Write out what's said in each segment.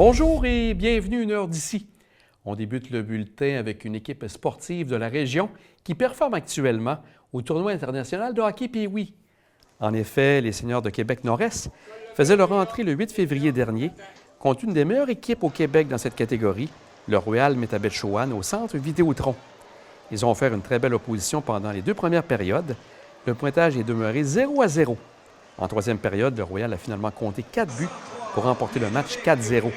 Bonjour et bienvenue une heure d'ici. On débute le bulletin avec une équipe sportive de la région qui performe actuellement au tournoi international de hockey Pee-Wee. En effet, les Seigneurs de Québec-Nord-Est faisaient leur entrée le 8 février dernier contre une des meilleures équipes au Québec dans cette catégorie, le Royal Metabetchouan, au centre Vidéotron. Ils ont offert une très belle opposition pendant les deux premières périodes. Le pointage est demeuré 0-0. En troisième période, le Royal a finalement compté 4 buts pour remporter le match 4-0.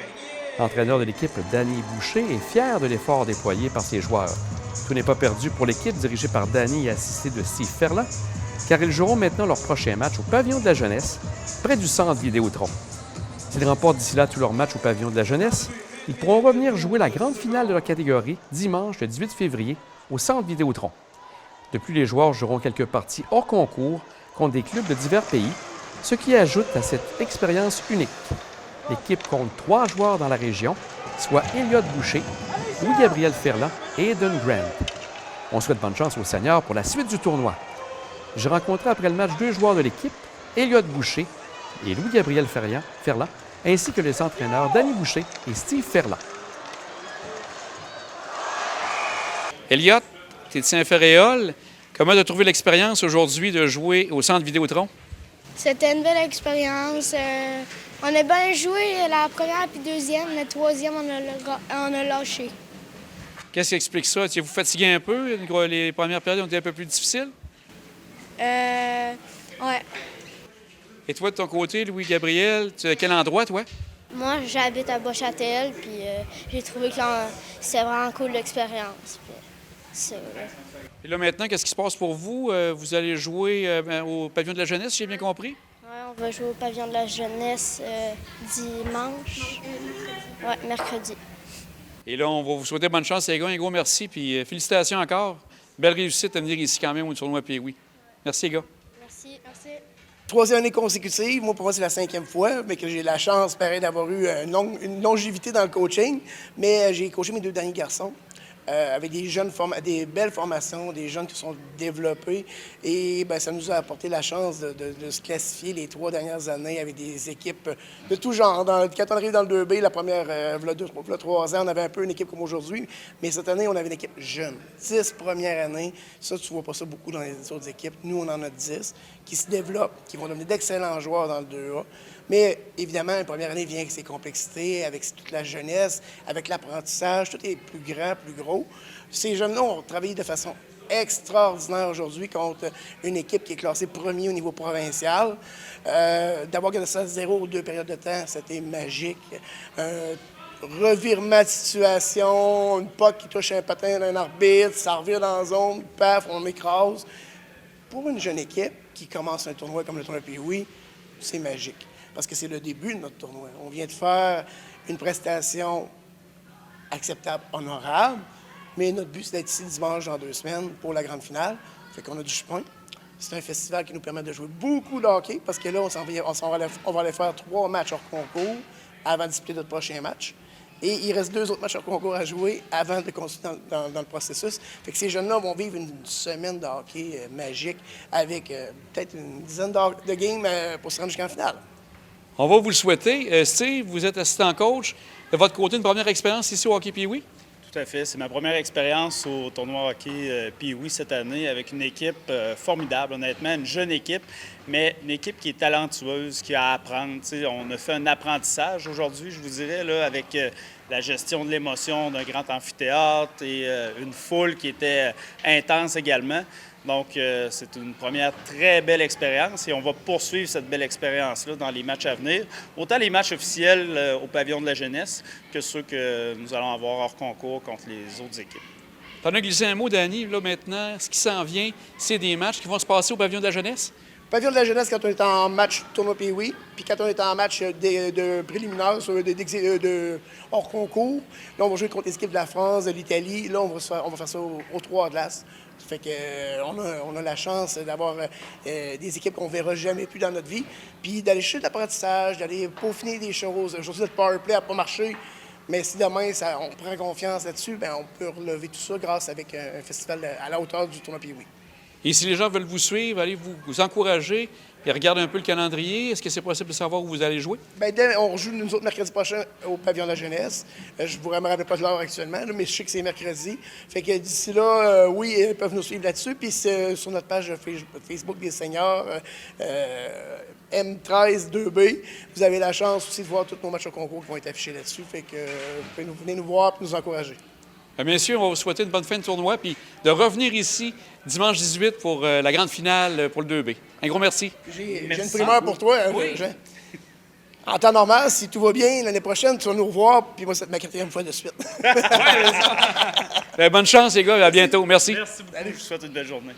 L'entraîneur de l'équipe, Danny Boucher, est fier de l'effort déployé par ses joueurs. Tout n'est pas perdu pour l'équipe dirigée par Danny et assistée de Steve Ferland, car ils joueront maintenant leur prochain match au Pavillon de la Jeunesse, près du centre Vidéotron. S'ils remportent d'ici là tous leurs matchs au Pavillon de la Jeunesse, ils pourront revenir jouer la grande finale de leur catégorie dimanche le 18 février au centre Vidéotron. De plus, les joueurs joueront quelques parties hors concours contre des clubs de divers pays, ce qui ajoute à cette expérience unique. L'équipe compte 3 joueurs dans la région, soit Elliott Boucher, Louis-Gabriel Ferland et Eden Grant. On souhaite bonne chance aux Seigneurs pour la suite du tournoi. J'ai rencontré après le match 2 joueurs de l'équipe, Elliott Boucher et Louis-Gabriel Ferland, ainsi que les entraîneurs Danny Boucher et Steve Ferland. Elliott, tu es de Saint-Féréol. Comment tu as trouvé l'expérience aujourd'hui de jouer au centre Vidéotron? C'était une belle expérience. On a bien joué la première puis deuxième. La troisième, on a lâché. Qu'est-ce qui explique ça? Vous fatigué un peu? Les premières périodes ont été un peu plus difficiles? Ouais. Et toi, de ton côté, Louis-Gabriel, tu es à quel endroit, toi? Moi, j'habite à Bois-Châtel, puis j'ai trouvé que c'était vraiment cool l'expérience. Et là, maintenant, qu'est-ce qui se passe pour vous? Vous allez jouer au Pavillon de la Jeunesse, si j'ai bien compris? Oui, on va jouer au Pavillon de la Jeunesse dimanche. Oui, mercredi. Et là, on va vous souhaiter bonne chance, les gars. Un gros merci, puis félicitations encore. Belle réussite à venir ici quand même au tournoi Pee-Wee. Merci, les gars. Merci. Troisième année consécutive. Moi, pour moi, c'est la 5e fois, mais que j'ai la chance, pareil, d'avoir eu une longévité dans le coaching. Mais j'ai coaché mes 2 derniers garçons. Avec des belles formations, des jeunes qui sont développés. Et bien, ça nous a apporté la chance de se classifier les 3 dernières années avec des équipes de tout genre. Quand on arrive dans le 2B, la première, il y a 3 ans, on avait un peu une équipe comme aujourd'hui. Mais cette année, on avait une équipe jeune. 10 premières années. Ça, tu ne vois pas ça beaucoup dans les autres équipes. Nous, on en a 10 qui se développent, qui vont devenir d'excellents joueurs dans le 2A. Mais évidemment, une première année vient avec ses complexités, avec toute la jeunesse, avec l'apprentissage. Tout est plus grand, plus gros. Ces jeunes-là ont travaillé de façon extraordinaire aujourd'hui contre une équipe qui est classée premier au niveau provincial. D'avoir gagné ça 0 aux 2 périodes de temps, c'était magique. Revirement de situation, une puck qui touche un patin d'un arbitre, ça revient dans la zone, paf, on m'écrase. Pour une jeune équipe qui commence un tournoi comme le tournoi Pee-Wee, c'est magique. Parce que c'est le début de notre tournoi. On vient de faire une prestation acceptable, honorable, mais notre but, c'est d'être ici dimanche dans 2 semaines pour la grande finale. Fait qu'on a du chemin. C'est un festival qui nous permet de jouer beaucoup de hockey, parce que là, on va aller faire 3 matchs hors concours avant de disputer notre prochain match. Et il reste 2 autres matchs hors concours à jouer avant de continuer dans le processus. Fait que ces jeunes-là vont vivre une semaine de hockey magique avec peut-être une dizaine de games pour se rendre jusqu'en finale. On va vous le souhaiter. Steve, vous êtes assistant coach. De votre côté, une première expérience ici au hockey Pee-Wee? Tout à fait. C'est ma première expérience au tournoi hockey Pee-Wee cette année avec une équipe formidable, honnêtement, une jeune équipe, mais une équipe qui est talentueuse, qui a à apprendre. T'sais, on a fait un apprentissage aujourd'hui, je vous dirais, là, avec la gestion de l'émotion d'un grand amphithéâtre et une foule qui était intense également. Donc, c'est une première très belle expérience et on va poursuivre cette belle expérience-là dans les matchs à venir. Autant les matchs officiels au Pavillon de la Jeunesse que ceux que nous allons avoir hors concours contre les autres équipes. Tu en as glissé un mot, Danny. Là, maintenant, ce qui s'en vient, c'est des matchs qui vont se passer au Pavillon de la Jeunesse? Pavillon de la Jeunesse, quand on est en match tournoi Pee-Wee, puis quand on est en match de préliminaire, de hors concours, là, on va jouer contre les équipes de la France, de l'Italie. Là, on va faire ça au 3 glaces. Ça fait qu'on a la chance d'avoir des équipes qu'on ne verra jamais plus dans notre vie, puis d'aller chercher de l'apprentissage, d'aller peaufiner des choses. Aujourd'hui, notre power play n'a pas marché, mais si demain, on prend confiance là-dessus, bien, on peut relever tout ça grâce avec un festival à la hauteur du tournoi Pee-Wee. Et si les gens veulent vous suivre, allez vous encourager, et regardez un peu le calendrier. Est-ce que c'est possible de savoir où vous allez jouer? Bien, on joue nous autres mercredi prochain au Pavillon de la Jeunesse. Je ne vous rappelle pas de l'heure actuellement, là, mais je sais que c'est mercredi. Fait que d'ici là, oui, ils peuvent nous suivre là-dessus. Puis sur notre page Facebook des seniors, M13 2B, vous avez la chance aussi de voir tous nos matchs au concours qui vont être affichés là-dessus. Fait que vous pouvez venir nous voir et nous encourager. Messieurs, on va vous souhaiter une bonne fin de tournoi puis de revenir ici dimanche 18 pour la grande finale pour le 2B. Un gros merci. J'ai une primeur pour toi, Jean. En temps normal, si tout va bien, l'année prochaine, tu vas nous revoir, puis moi, c'est ma 4e fois de suite. Bonne chance, les gars, à bientôt. Merci. Merci beaucoup. Je vous souhaite une belle journée.